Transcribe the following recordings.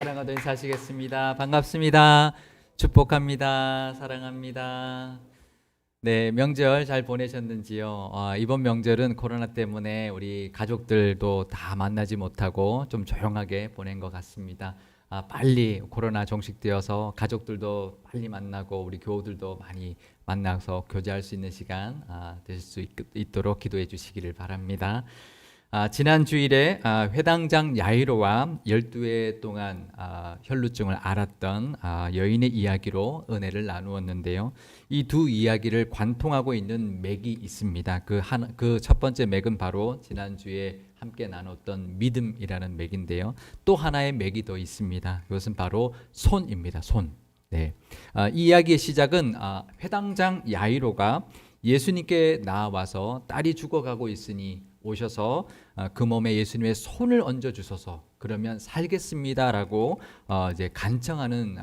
사랑하던 인사하시겠습니다. 반갑습니다. 축복합니다. 사랑합니다. 네, 명절 잘 보내셨는지요? 이번 명절은 코로나 때문에 우리 가족들도 다 만나지 못하고 좀 조용하게 보낸 것 같습니다. 빨리 코로나 종식되어서 가족들도 빨리 만나고 우리 교우들도 많이 만나서 교제할 수 있는 시간 되실 수 있도록 기도해 주시기를 바랍니다. 지난 주일에 회당장 야이로와 12회 동안 혈루증을 앓았던 여인의 이야기로 은혜를 나누었는데요. 이 두 이야기를 관통하고 있는 맥이 있습니다. 그 첫 번째 맥은 바로 지난주에 함께 나눴던 믿음이라는 맥인데요. 또 하나의 맥이 더 있습니다. 그것은 바로 손입니다. 손. 네. 이 이야기의 시작은 회당장 야이로가 예수님께 나와서 딸이 죽어가고 있으니 오셔서 그 몸에 예수님의 손을 얹어 주소서, 그러면 살겠습니다라고 이제 간청하는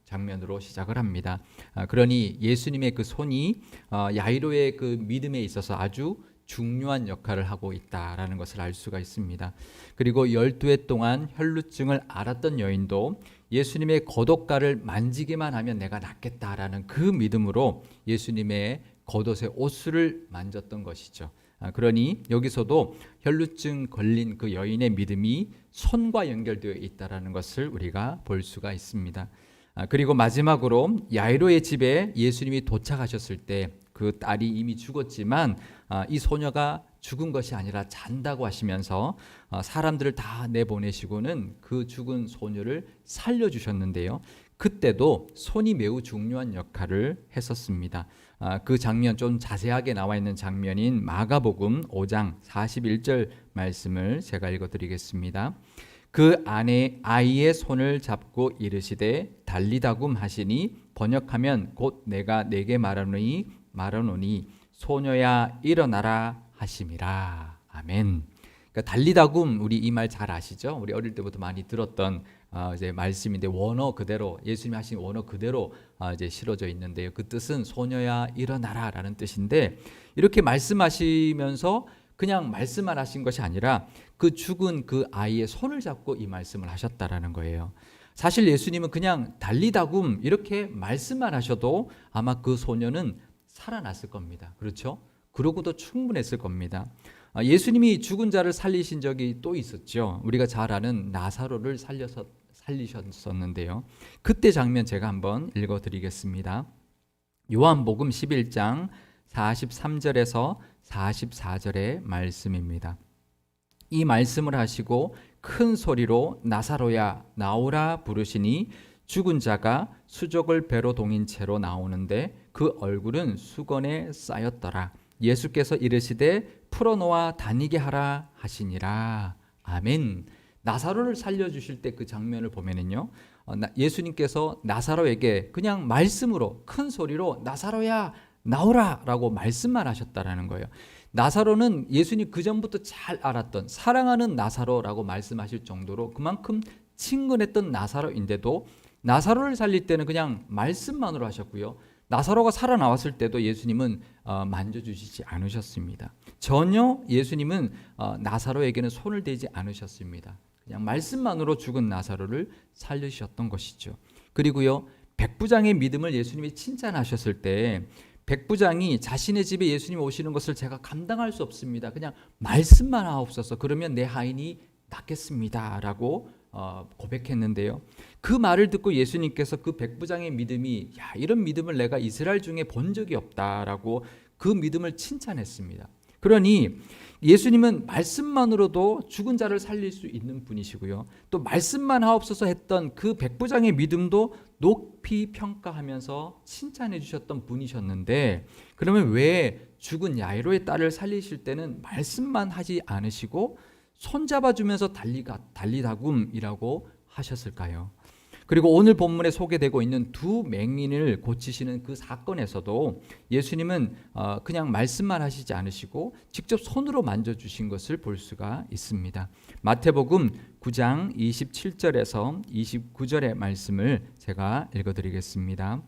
장면으로 시작을 합니다. 그러니 예수님의 그 손이 야이로의 그 믿음에 있어서 아주 중요한 역할을 하고 있다라는 것을 알 수가 있습니다. 그리고 12회 동안 혈루증을 앓았던 여인도 예수님의 겉옷가를 만지기만 하면 내가 낫겠다라는 그 믿음으로 예수님의 겉옷의 옷을 만졌던 것이죠. 그러니 여기서도 혈루증 걸린 그 여인의 믿음이 손과 연결되어 있다는 것을 우리가 볼 수가 있습니다. 그리고 마지막으로 야이로의 집에 예수님이 도착하셨을 때 그 딸이 이미 죽었지만 이 소녀가 죽은 것이 아니라 잔다고 하시면서 사람들을 다 내보내시고는 그 죽은 소녀를 살려주셨는데요. 그때도 손이 매우 중요한 역할을 했었습니다. 그 장면, 좀 자세하게 나와 있는 장면인 마가복음 5장 41절 말씀을 제가 읽어드리겠습니다. 그 안에 아이의 손을 잡고 이르시되 달리다굼 하시니 번역하면 곧 내가 내게 말하노니 소녀야 일어나라 하심이라. 아멘. 그러니까 달리다굼, 우리 이 말 잘 아시죠? 우리 어릴 때부터 많이 들었던 이제 말씀인데, 원어 그대로, 예수님이 하신 원어 그대로 이제 실어져 있는데요. 그 뜻은 소녀야 일어나라라는 뜻인데, 이렇게 말씀하시면서 그냥 말씀만 하신 것이 아니라 그 죽은 그 아이의 손을 잡고 이 말씀을 하셨다라는 거예요. 사실 예수님은 그냥 달리다굼 이렇게 말씀만 하셔도 아마 그 소녀는 살아났을 겁니다. 그렇죠? 그러고도 충분했을 겁니다. 예수님이 죽은 자를 살리신 적이 또 있었죠. 우리가 잘 아는 나사로를 살리셨었는데요. 그때 장면 제가 한번 읽어드리겠습니다. 요한복음 11장 43절에서 44절의 말씀입니다. 이 말씀을 하시고 큰 소리로 나사로야 나오라 부르시니 죽은 자가 수족을 배로 동인 채로 나오는데 그 얼굴은 수건에 쌓였더라. 예수께서 이르시되 풀어놓아 다니게 하라 하시니라. 아멘. 나사로를 살려주실 때 그 장면을 보면은요, 예수님께서 나사로에게 그냥 말씀으로 큰 소리로 나사로야 나오라 라고 말씀만 하셨다라는 거예요. 나사로는 예수님 그 전부터 잘 알았던, 사랑하는 나사로라고 말씀하실 정도로 그만큼 친근했던 나사로인데도 나사로를 살릴 때는 그냥 말씀만으로 하셨고요, 나사로가 살아나왔을 때도 예수님은 만져주시지 않으셨습니다. 전혀 예수님은 나사로에게는 손을 대지 않으셨습니다. 그냥 말씀만으로 죽은 나사로를 살리셨던 것이죠. 그리고요, 백부장의 믿음을 예수님이 칭찬하셨을 때 백부장이 자신의 집에 예수님 오시는 것을 제가 감당할 수 없습니다. 그냥 말씀만 하옵소서. 그러면 내 하인이 낫겠습니다. 라고 고백했는데요. 그 말을 듣고 예수님께서 그 백부장의 믿음이, 야, 이런 믿음을 내가 이스라엘 중에 본 적이 없다라고 그 믿음을 칭찬했습니다. 그러니 예수님은 말씀만으로도 죽은 자를 살릴 수 있는 분이시고요, 또 말씀만 하옵소서 했던 그 백부장의 믿음도 높이 평가하면서 칭찬해 주셨던 분이셨는데, 그러면 왜 죽은 야이로의 딸을 살리실 때는 말씀만 하지 않으시고 손잡아주면서 달리다굼이라고 하셨을까요? 그리고 오늘 본문에 소개되고 있는 두 맹인을 고치시는 그 사건에서도 예수님은 그냥 말씀만 하시지 않으시고 직접 손으로 만져주신 것을 볼 수가 있습니다. 마태복음 9장 27절에서 29절의 말씀을 제가 읽어드리겠습니다.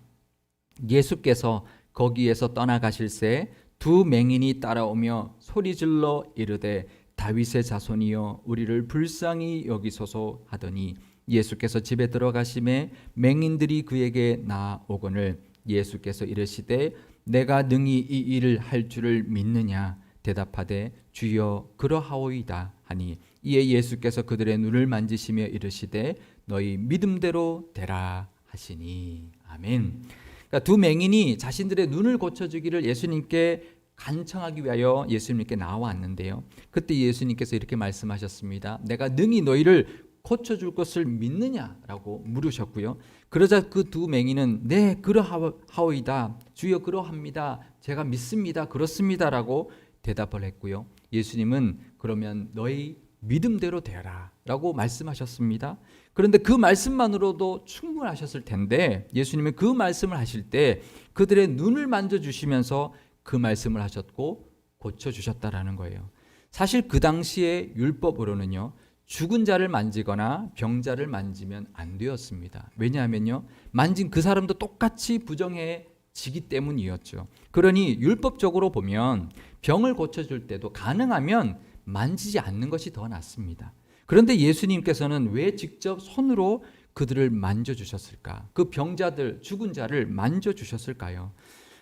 예수께서 거기에서 떠나가실새 두 맹인이 따라오며 소리질러 이르되 다윗의 자손이여 우리를 불쌍히 여기소서 하더니 예수께서 집에 들어가심에 맹인들이 그에게 나아오거늘 예수께서 이르시되 내가 능히 이 일을 할 줄을 믿느냐 대답하되 주여 그러하오이다 하니 이에 예수께서 그들의 눈을 만지시며 이르시되 너희 믿음대로 되라 하시니. 아멘. 그러니까 두 맹인이 자신들의 눈을 고쳐주기를 예수님께 간청하기 위하여 예수님께 나왔는데요. 그때 예수님께서 이렇게 말씀하셨습니다. 내가 능히 너희를 고쳐줄 것을 믿느냐라고 물으셨고요. 그러자 그 두 맹인은 네 그러하오이다 주여 그러합니다 제가 믿습니다 그렇습니다라고 대답을 했고요. 예수님은 그러면 너희 믿음대로 되라 라고 말씀하셨습니다. 그런데 그 말씀만으로도 충분하셨을 텐데 예수님은 그 말씀을 하실 때 그들의 눈을 만져주시면서 그 말씀을 하셨고 고쳐주셨다라는 거예요. 사실 그 당시에 율법으로는요, 죽은 자를 만지거나 병자를 만지면 안 되었습니다. 왜냐하면요, 만진 그 사람도 똑같이 부정해지기 때문이었죠. 그러니 율법적으로 보면 병을 고쳐줄 때도 가능하면 만지지 않는 것이 더 낫습니다. 그런데 예수님께서는 왜 직접 손으로 그들을 만져주셨을까? 그 병자들, 죽은 자를 만져주셨을까요?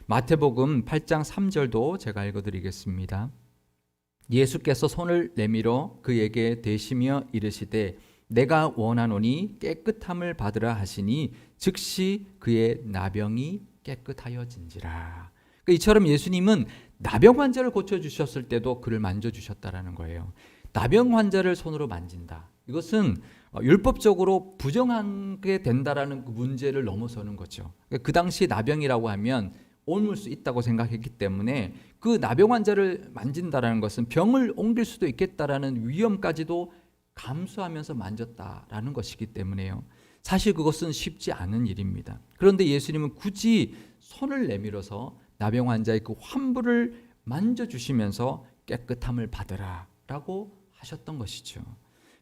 마태복음 8장 3절도 제가 읽어드리겠습니다. 예수께서 손을 내밀어 그에게 대시며 이르시되 내가 원하노니 깨끗함을 받으라 하시니 즉시 그의 나병이 깨끗하여진지라. 그러니까 이처럼 예수님은 나병 환자를 고쳐주셨을 때도 그를 만져주셨다라는 거예요. 나병 환자를 손으로 만진다. 이것은 율법적으로 부정하게 된다라는 그 문제를 넘어서는 거죠. 그 당시 나병이라고 하면 옮을 수 있다고 생각했기 때문에 그 나병 환자를 만진다라는 것은 병을 옮길 수도 있겠다라는 위험까지도 감수하면서 만졌다라는 것이기 때문에요. 사실 그것은 쉽지 않은 일입니다. 그런데 예수님은 굳이 손을 내밀어서 나병 환자의 그 환부를 만져주시면서 깨끗함을 받으라 라고 하셨던 것이죠.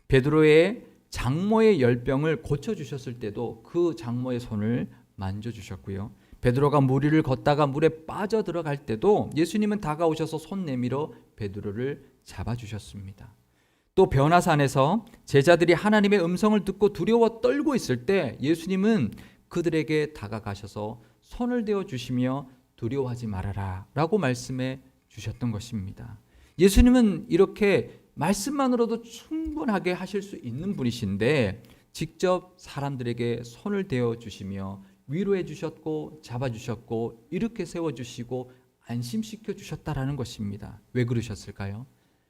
베드로의 장모의 열병을 고쳐주셨을 때도 그 장모의 손을 만져주셨고요. 베드로가 물 위를 걷다가 물에 빠져 들어갈 때도 예수님은 다가오셔서 손 내밀어 베드로를 잡아주셨습니다. 또 변화산에서 제자들이 하나님의 음성을 듣고 두려워 떨고 있을 때 예수님은 그들에게 다가가셔서 손을 대어 주시며 두려워하지 말아라 라고 말씀해 주셨던 것입니다. 예수님은 이렇게 말씀만으로도 충분하게 하실 수 있는 분이신데 직접 사람들에게 손을 대어 주시며 위로해 주셨고 잡아주셨고 이렇게 세워주시고 안심시켜 주셨다라는 것입니다. 왜 그러셨을까요?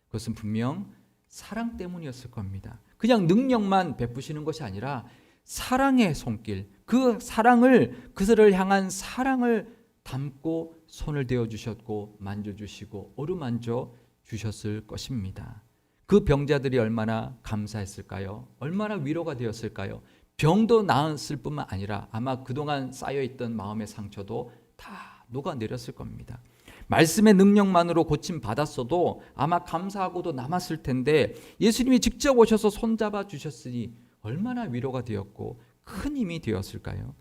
그것은 분명 사랑 때문이었을 겁니다. 그냥 능력만 베푸시는 것이 아니라 사랑의 손길, 그 사랑을, 그들을 향한 사랑을 담고 손을 대어 주셨고 만져주시고 어루만져 주셨을 것입니다. 그 병자들이 얼마나 감사했을까요? 얼마나 위로가 되었을까요? 병도 나았을 뿐만 아니라 아마 그동안 쌓여있던 마음의 상처도 다 녹아내렸을 겁니다. 말씀의 능력만으로 고침 받았어도 아마 감사하고도 남았을 텐데 예수님이 직접 오셔서 손잡아 주셨으니 얼마나 위로가 되었고 큰 힘이 되었을까요?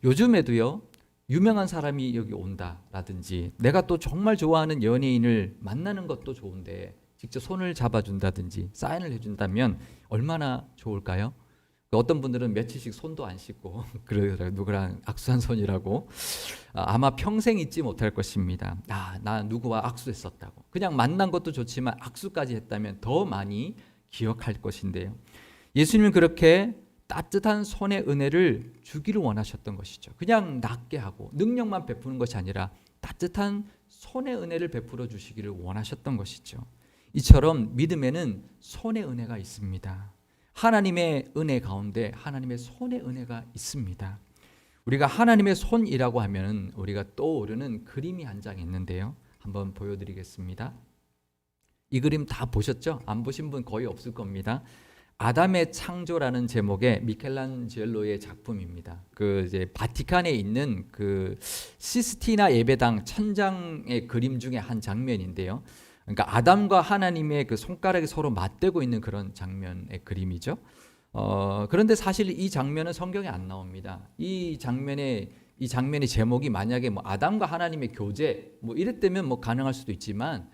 요즘에도요, 유명한 사람이 여기 온다라든지 내가 또 정말 좋아하는 연예인을 만나는 것도 좋은데 직접 손을 잡아준다든지 사인을 해준다면 얼마나 좋을까요? 어떤 분들은 며칠씩 손도 안 씻고 그러더라고요. 누구랑 악수한 손이라고. 아마 평생 잊지 못할 것입니다. 나 누구와 악수했었다고. 그냥 만난 것도 좋지만 악수까지 했다면 더 많이 기억할 것인데요. 예수님은 그렇게 따뜻한 손의 은혜를 주기를 원하셨던 것이죠. 그냥 낫게 하고 능력만 베푸는 것이 아니라 따뜻한 손의 은혜를 베풀어 주시기를 원하셨던 것이죠. 이처럼 믿음에는 손의 은혜가 있습니다. 하나님의 은혜 가운데 하나님의 손의 은혜가 있습니다. 우리가 하나님의 손이라고 하면 우리가 떠오르는 그림이 한 장 있는데요. 한번 보여드리겠습니다. 이 그림 다 보셨죠? 안 보신 분 거의 없을 겁니다. 아담의 창조라는 제목의 미켈란젤로의 작품입니다. 그 이제 바티칸에 있는 그 시스티나 예배당 천장의 그림 중에 한 장면인데요. 그러니까 아담과 하나님의 그 손가락이 서로 맞대고 있는 그런 장면의 그림이죠. 그런데 사실 이 장면은 성경에 안 나옵니다. 이 장면의 제목이 만약에 뭐 아담과 하나님의 교제 뭐 이랬다면 뭐 가능할 수도 있지만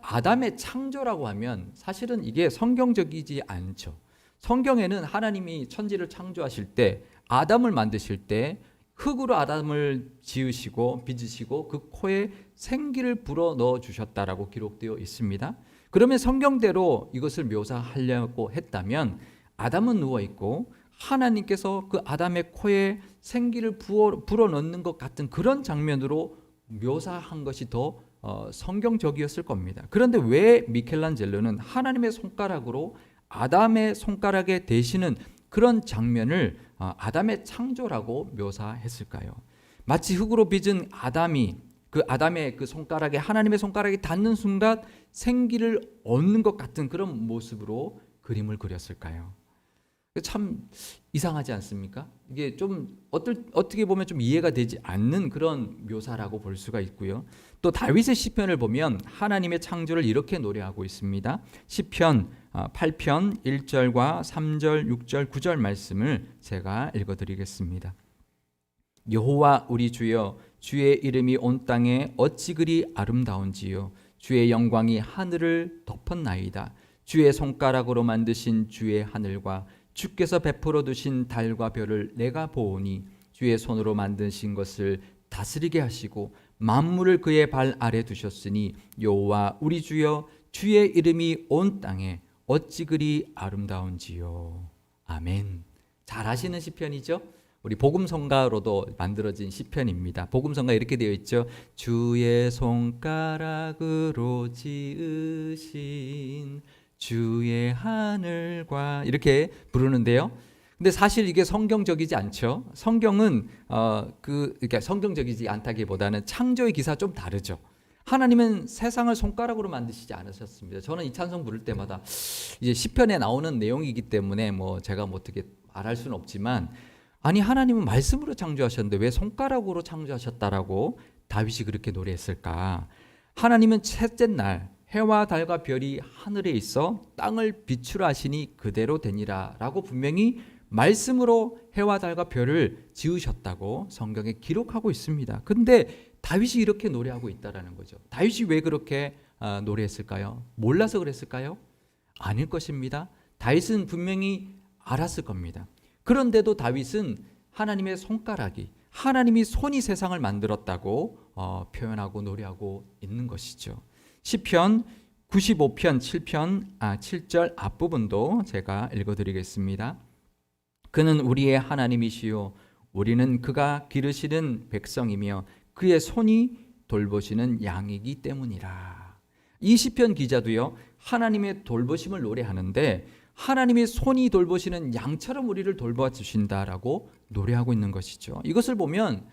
아담의 창조라고 하면 사실은 이게 성경적이지 않죠. 성경에는 하나님이 천지를 창조하실 때, 아담을 만드실 때 흙으로 아담을 지으시고 빚으시고 그 코에 생기를 불어 넣어 주셨다라고 기록되어 있습니다. 그러면 성경대로 이것을 묘사하려고 했다면 아담은 누워 있고 하나님께서 그 아담의 코에 생기를 불어 넣는 것 같은 그런 장면으로 묘사한 것이 더 성경적이었을 겁니다. 그런데 왜 미켈란젤로는 하나님의 손가락으로 아담의 손가락에 대시는 그런 장면을 아담의 창조라고 묘사했을까요? 마치 흙으로 빚은 아담이 그 아담의 그 손가락에 하나님의 손가락이 닿는 순간 생기를 얻는 것 같은 그런 모습으로 그림을 그렸을까요? 참 이상하지 않습니까? 이게 좀 어떻게 보면 좀 이해가 되지 않는 그런 묘사라고 볼 수가 있고요. 또 다윗의 시편을 보면 하나님의 창조를 이렇게 노래하고 있습니다. 시편 8편 1절과 3절, 6절, 9절 말씀을 제가 읽어드리겠습니다. 여호와 우리 주여, 주의 이름이 온 땅에 어찌 그리 아름다운지요. 주의 영광이 하늘을 덮었나이다. 주의 손가락으로 만드신 주의 하늘과 주께서 베풀어 두신 달과 별을 내가 보오니 주의 손으로 만드신 것을 다스리게 하시고 만물을 그의 발 아래 두셨으니 여호와 우리 주여, 주의 이름이 온 땅에 어찌 그리 아름다운지요. 아멘. 잘 아시는 시편이죠? 우리 복음성가로도 만들어진 시편입니다. 복음성가 이렇게 되어 있죠. 주의 손가락으로 지으신 주의 하늘과 이렇게 부르는데요. 근데 사실 이게 성경적이지 않죠. 성경은 그러니까 성경적이지 않다기보다는 창조의 기사 좀 다르죠. 하나님은 세상을 손가락으로 만드시지 않으셨습니다. 저는 이 찬송 부를 때마다 이제 시편에 나오는 내용이기 때문에 제가 어떻게 말할 수는 없지만, 아니 하나님은 말씀으로 창조하셨는데 왜 손가락으로 창조하셨다라고 다윗이 그렇게 노래했을까? 하나님은 셋째 날 해와 달과 별이 하늘에 있어 땅을 비추라 하시니 그대로 되니라 라고 분명히 말씀으로 해와 달과 별을 지으셨다고 성경에 기록하고 있습니다. 근데 다윗이 이렇게 노래하고 있다라는 거죠. 다윗이 왜 그렇게 노래했을까요? 몰라서 그랬을까요? 아닐 것입니다. 다윗은 분명히 알았을 겁니다. 그런데도 다윗은 하나님의 손가락이, 하나님이 손이 세상을 만들었다고 표현하고 노래하고 있는 것이죠. 시편 95편 7절 앞부분도 제가 읽어드리겠습니다. 그는 우리의 하나님이시요 우리는 그가 기르시는 백성이며 그의 손이 돌보시는 양이기 때문이라. 이 시편 기자도요, 하나님의 돌보심을 노래하는데 하나님의 손이 돌보시는 양처럼 우리를 돌봐 주신다라고 노래하고 있는 것이죠. 이것을 보면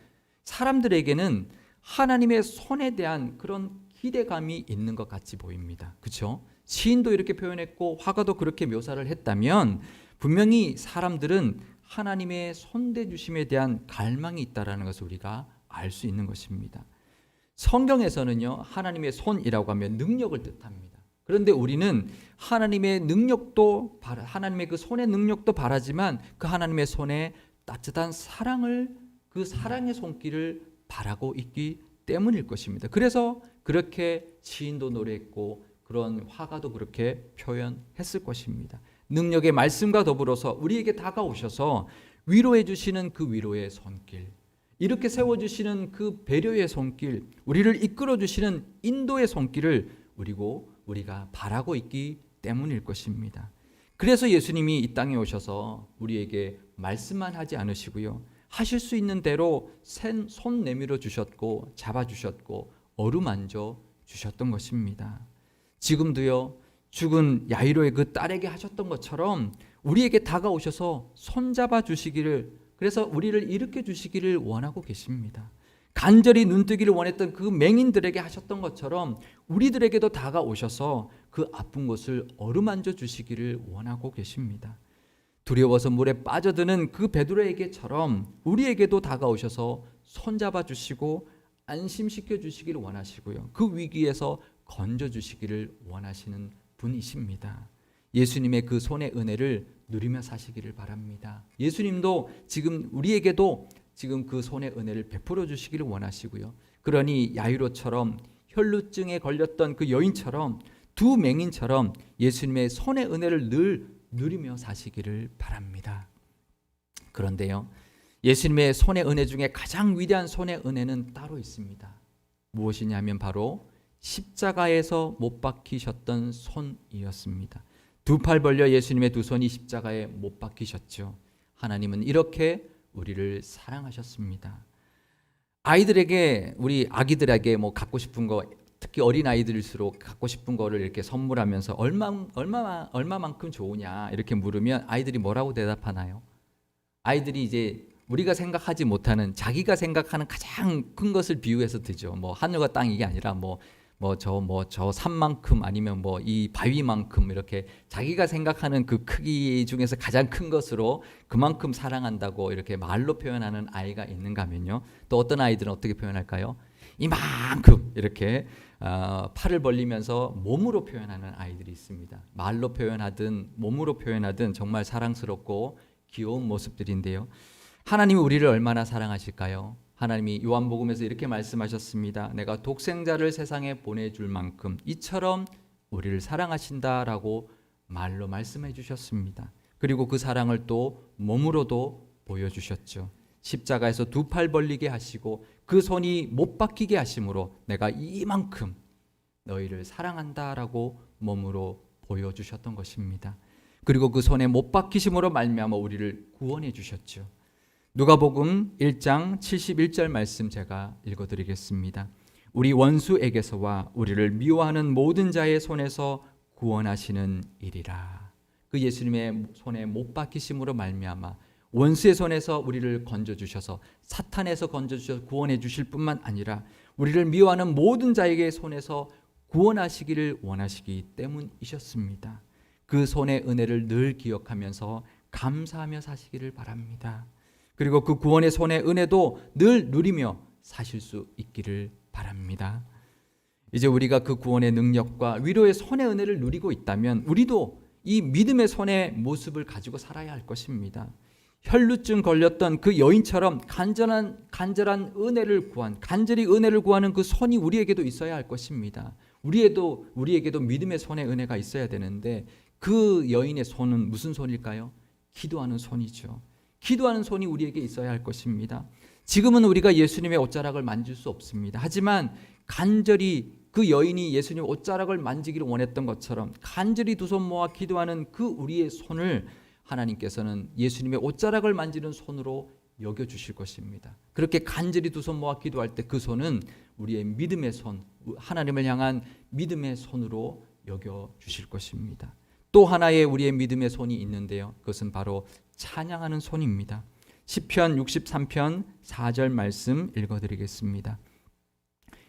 사람들에게는 하나님의 손에 대한 그런 기대감이 있는 것 같이 보입니다. 그렇죠? 시인도 이렇게 표현했고 화가도 그렇게 묘사를 했다면 분명히 사람들은 하나님의 손대주심에 대한 갈망이 있다라는 것을 우리가 알 수 있는 것입니다. 성경에서는요, 하나님의 손이라고 하면 능력을 뜻합니다. 그런데 우리는 하나님의 능력도 하나님의 그 손의 능력도 바라지만 그 하나님의 손에 따뜻한 사랑을, 그 사랑의 손길을 바라고 있기 때문일 것입니다. 그래서 그렇게 시인도 노래했고 그런 화가도 그렇게 표현했을 것입니다. 능력의 말씀과 더불어서 우리에게 다가오셔서 위로해 주시는 그 위로의 손길, 이렇게 세워주시는 그 배려의 손길, 우리를 이끌어 주시는 인도의 손길을 우리가 바라고 있기 때문일 것입니다. 그래서 예수님이 이 땅에 오셔서 우리에게 말씀만 하지 않으시고요, 하실 수 있는 대로 손 내밀어 주셨고 잡아주셨고 어루만져 주셨던 것입니다. 지금도요, 죽은 야이로의 그 딸에게 하셨던 것처럼 우리에게 다가오셔서 손잡아 주시기를, 그래서 우리를 일으켜 주시기를 원하고 계십니다. 간절히 눈뜨기를 원했던 그 맹인들에게 하셨던 것처럼 우리들에게도 다가오셔서 그 아픈 곳을 어루만져 주시기를 원하고 계십니다. 두려워서 물에 빠져드는 그 베드로에게처럼 우리에게도 다가오셔서 손잡아 주시고 안심시켜 주시기를 원하시고요, 그 위기에서 건져 주시기를 원하시는 분이십니다. 예수님의 그 손의 은혜를 누리며 사시기를 바랍니다. 예수님도 지금 우리에게도 지금 그 손의 은혜를 베풀어 주시기를 원하시고요, 그러니 야이로처럼 혈루증에 걸렸던 그 여인처럼 두 맹인처럼 예수님의 손의 은혜를 늘 누리며 사시기를 바랍니다. 그런데요, 예수님의 손의 은혜 중에 가장 위대한 손의 은혜는 따로 있습니다. 무엇이냐면 바로 십자가에서 못 박히셨던 손이었습니다. 두 팔 벌려 예수님의 두 손이 십자가에 못 박히셨죠. 하나님은 이렇게 우리를 사랑하셨습니다. 아이들에게, 우리 아기들에게 뭐 갖고 싶은 거, 특히 어린 아이들일수록 갖고 싶은 거를 이렇게 선물하면서 얼마만큼 좋으냐 이렇게 물으면 아이들이 뭐라고 대답하나요? 아이들이 이제 우리가 생각하지 못하는, 자기가 생각하는 가장 큰 것을 비유해서 드죠. 뭐 하늘과 땅 이게 아니라 저 산만큼, 아니면 뭐 이 바위만큼, 이렇게 자기가 생각하는 그 크기 중에서 가장 큰 것으로 그만큼 사랑한다고 이렇게 말로 표현하는 아이가 있는가 하면요, 또 어떤 아이들은 어떻게 표현할까요? 이만큼 이렇게 팔을 벌리면서 몸으로 표현하는 아이들이 있습니다. 말로 표현하든 몸으로 표현하든 정말 사랑스럽고 귀여운 모습들인데요, 하나님이 우리를 얼마나 사랑하실까요? 하나님이 요한복음에서 이렇게 말씀하셨습니다. 내가 독생자를 세상에 보내줄 만큼 이처럼 우리를 사랑하신다라고 말로 말씀해 주셨습니다. 그리고 그 사랑을 또 몸으로도 보여주셨죠. 십자가에서 두 팔 벌리게 하시고 그 손이 못 박히게 하심으로 내가 이만큼 너희를 사랑한다라고 몸으로 보여주셨던 것입니다. 그리고 그 손에 못 박히심으로 말미암아 우리를 구원해 주셨죠. 누가복음 1장 71절 말씀 제가 읽어드리겠습니다. 우리 원수에게서와 우리를 미워하는 모든 자의 손에서 구원하시는 일이라. 그 예수님의 손에 못 박히심으로 말미암아 원수의 손에서 우리를 건져주셔서, 사탄에서 건져주셔서 구원해 주실 뿐만 아니라 우리를 미워하는 모든 자에게 손에서 구원하시기를 원하시기 때문이셨습니다. 그 손의 은혜를 늘 기억하면서 감사하며 사시기를 바랍니다. 그리고 그 구원의 손의 은혜도 늘 누리며 사실 수 있기를 바랍니다. 이제 우리가 그 구원의 능력과 위로의 손의 은혜를 누리고 있다면 우리도 이 믿음의 손의 모습을 가지고 살아야 할 것입니다. 혈루증 걸렸던 그 여인처럼 간절한 은혜를 간절히 은혜를 구하는 그 손이 우리에게도 있어야 할 것입니다. 우리에게도 믿음의 손의 은혜가 있어야 되는데, 그 여인의 손은 무슨 손일까요? 기도하는 손이죠. 기도하는 손이 우리에게 있어야 할 것입니다. 지금은 우리가 예수님의 옷자락을 만질 수 없습니다. 하지만 간절히 그 여인이 예수님 옷자락을 만지기를 원했던 것처럼 간절히 두 손 모아 기도하는 그 우리의 손을 하나님께서는 예수님의 옷자락을 만지는 손으로 여겨주실 것입니다. 그렇게 간절히 두 손 모아 기도할 때 그 손은 우리의 믿음의 손, 하나님을 향한 믿음의 손으로 여겨주실 것입니다. 또 하나의 우리의 믿음의 손이 있는데요, 그것은 바로 찬양하는 손입니다. 시편 63편 4절 말씀 읽어드리겠습니다.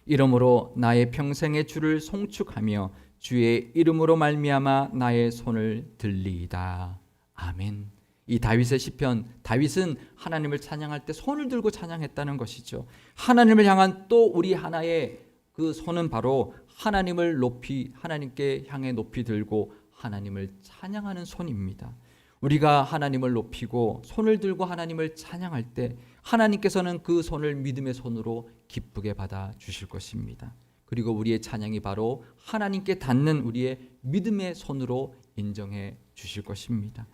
이러므로 나의 평생의 주를 송축하며 주의 이름으로 말미암아 나의 손을 들리이다. 아멘. 이 다윗의 시편, 다윗은 하나님을 찬양할 때 손을 들고 찬양했다는 것이죠. 하나님을 향한 또 우리 하나의 그 손은 바로 하나님께 향해 높이 들고 하나님을 찬양하는 손입니다. 우리가 하나님을 높이고 손을 들고 하나님을 찬양할 때 하나님께서는 그 손을 믿음의 손으로 기쁘게 받아 주실 것입니다. 그리고 우리의 찬양이 바로 하나님께 닿는 우리의 믿음의 손으로 인정해 주실 것입니다.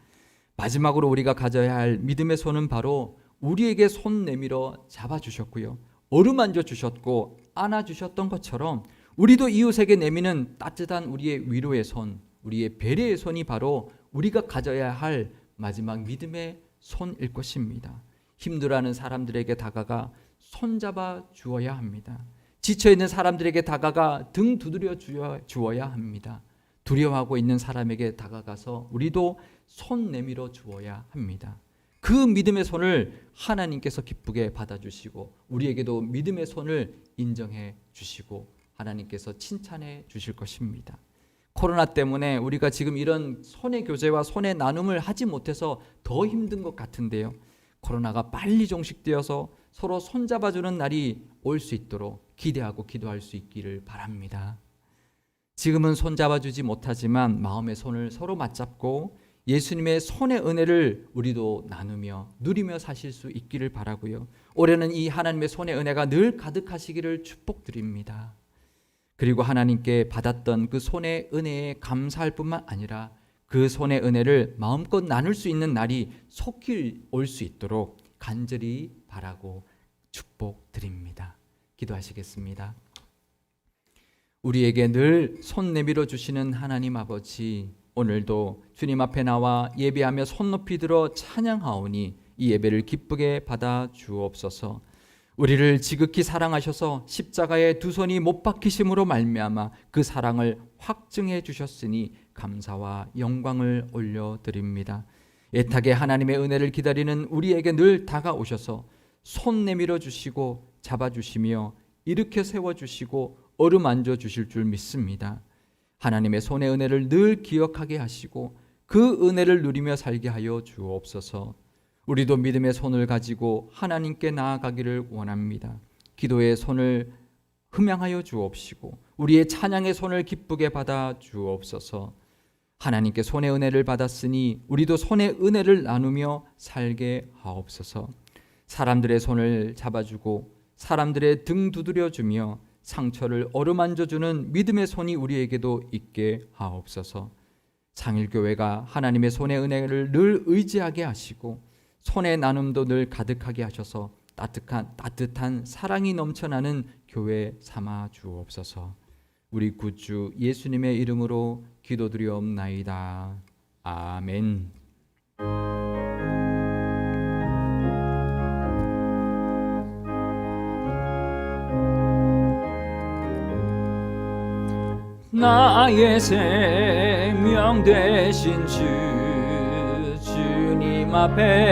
마지막으로 우리가 가져야 할 믿음의 손은 바로 우리에게 손 내밀어 잡아주셨고요, 어루만져 주셨고 안아주셨던 것처럼 우리도 이웃에게 내미는 따뜻한 우리의 위로의 손, 우리의 배려의 손이 바로 우리가 가져야 할 마지막 믿음의 손일 것입니다. 힘들어하는 사람들에게 다가가 손잡아 주어야 합니다. 지쳐있는 사람들에게 다가가 등 두드려 주어야 합니다. 두려워하고 있는 사람에게 다가가서 우리도 손 내밀어 주어야 합니다. 그 믿음의 손을 하나님께서 기쁘게 받아주시고 우리에게도 믿음의 손을 인정해 주시고 하나님께서 칭찬해 주실 것입니다. 코로나 때문에 우리가 지금 이런 손의 교제와 손의 나눔을 하지 못해서 더 힘든 것 같은데요, 코로나가 빨리 종식되어서 서로 손잡아주는 날이 올 수 있도록 기대하고 기도할 수 있기를 바랍니다. 지금은 손잡아주지 못하지만 마음의 손을 서로 맞잡고 예수님의 손의 은혜를 우리도 나누며 누리며 사실 수 있기를 바라고요, 올해는 이 하나님의 손의 은혜가 늘 가득하시기를 축복드립니다. 그리고 하나님께 받았던 그 손의 은혜에 감사할 뿐만 아니라 그 손의 은혜를 마음껏 나눌 수 있는 날이 속히 올 수 있도록 간절히 바라고 축복드립니다. 기도하시겠습니다. 우리에게 늘 손 내밀어 주시는 하나님 아버지, 오늘도 주님 앞에 나와 예배하며 손 높이 들어 찬양하오니 이 예배를 기쁘게 받아 주옵소서. 우리를 지극히 사랑하셔서 십자가에 두 손이 못 박히심으로 말미암아 그 사랑을 확증해 주셨으니 감사와 영광을 올려드립니다. 애타게 하나님의 은혜를 기다리는 우리에게 늘 다가오셔서 손 내밀어 주시고 잡아주시며 일으켜 세워주시고 어루만져 주실 줄 믿습니다. 하나님의 손의 은혜를 늘 기억하게 하시고 그 은혜를 누리며 살게 하여 주옵소서. 우리도 믿음의 손을 가지고 하나님께 나아가기를 원합니다. 기도의 손을 흠양하여 주옵시고 우리의 찬양의 손을 기쁘게 받아 주옵소서. 하나님께 손의 은혜를 받았으니 우리도 손의 은혜를 나누며 살게 하옵소서. 사람들의 손을 잡아주고 사람들의 등 두드려주며 상처를 어루만져주는 믿음의 손이 우리에게도 있게 하옵소서. 상일교회가 하나님의 손의 은혜를 늘 의지하게 하시고 손의 나눔도 늘 가득하게 하셔서 따뜻한 사랑이 넘쳐나는 교회 삼아 주옵소서. 우리 구주 예수님의 이름으로 기도드리옵나이다. 아멘. 나의 생명 되신 주님 앞에